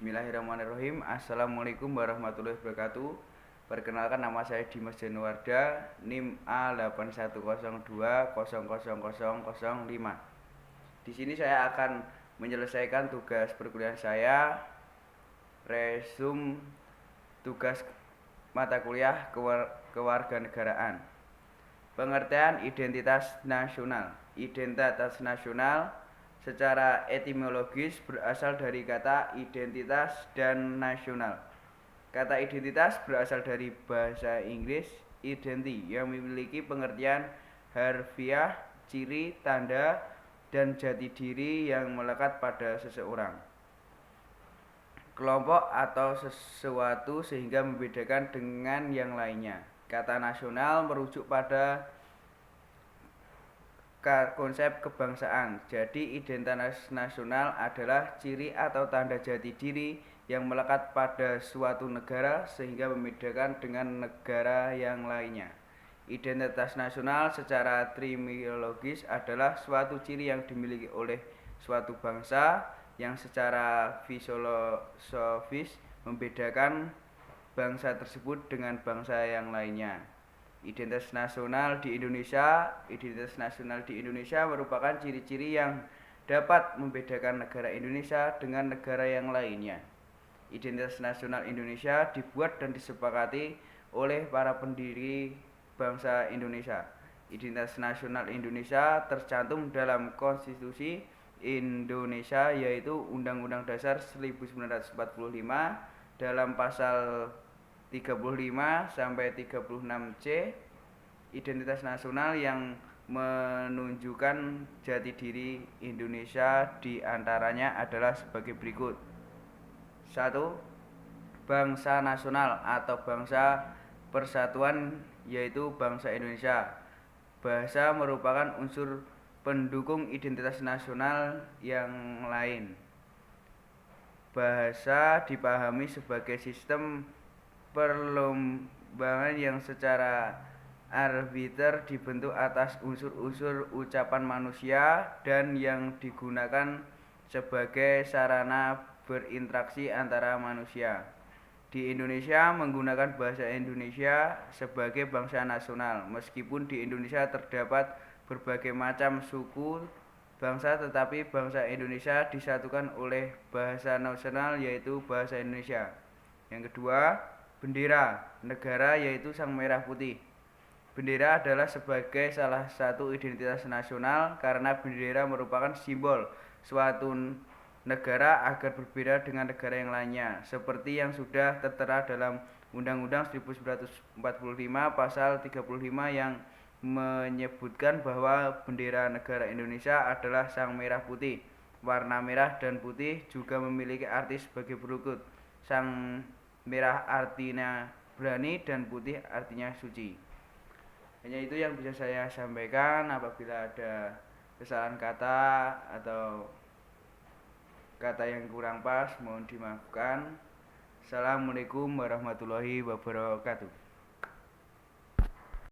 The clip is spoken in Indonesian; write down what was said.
Bismillahirrahmanirrahim. Assalamualaikum warahmatullahi wabarakatuh. Perkenalkan, nama saya Dimas Januarda, NIM A8102000005. Di sini saya akan menyelesaikan tugas perkuliahan saya, resume tugas mata kuliah kewarganegaraan. Pengertian identitas nasional. Identitas nasional secara etimologis berasal dari kata identitas dan nasional. Kata identitas berasal dari bahasa Inggris identity yang memiliki pengertian harfiah, ciri, tanda, dan jati diri yang melekat pada seseorang, kelompok atau sesuatu sehingga membedakan dengan yang lainnya. Kata nasional merujuk pada konsep kebangsaan. Jadi identitas nasional adalah ciri atau tanda jati diri yang melekat pada suatu negara sehingga membedakan dengan negara yang lainnya. Identitas nasional secara etimologis adalah suatu ciri yang dimiliki oleh suatu bangsa yang secara filosofis membedakan bangsa tersebut dengan bangsa yang lainnya. Identitas nasional di Indonesia merupakan ciri-ciri yang dapat membedakan negara Indonesia dengan negara yang lainnya. Identitas nasional Indonesia dibuat dan disepakati oleh para pendiri bangsa Indonesia. Identitas nasional Indonesia tercantum dalam Konstitusi Indonesia, yaitu Undang-Undang Dasar 1945 dalam pasal 35 sampai 36C. Identitas nasional yang menunjukkan jati diri Indonesia diantaranya adalah sebagai berikut. 1. Bangsa nasional atau bangsa persatuan, yaitu bangsa Indonesia. Bahasa merupakan unsur pendukung identitas nasional yang lain. Bahasa dipahami sebagai sistem perlombangan yang secara arbiter dibentuk atas unsur-unsur ucapan manusia dan yang digunakan sebagai sarana berinteraksi antara manusia. Di Indonesia menggunakan bahasa Indonesia sebagai bangsa nasional. Meskipun di Indonesia terdapat berbagai macam suku bangsa, tetapi bangsa Indonesia disatukan oleh bahasa nasional, yaitu bahasa Indonesia. Yang kedua, bendera negara, yaitu sang merah putih. Bendera adalah sebagai salah satu identitas nasional karena bendera merupakan simbol suatu negara agar berbeda dengan negara yang lainnya, seperti yang sudah tertera dalam Undang-Undang 1945 pasal 35 yang menyebutkan bahwa bendera negara Indonesia adalah sang merah putih. Warna merah dan putih juga memiliki arti sebagai berikut. Sang merah artinya berani dan putih artinya suci. Hanya itu yang bisa saya sampaikan. Apabila ada kesalahan kata atau kata yang kurang pas, mohon dimaafkan. Assalamualaikum warahmatullahi wabarakatuh.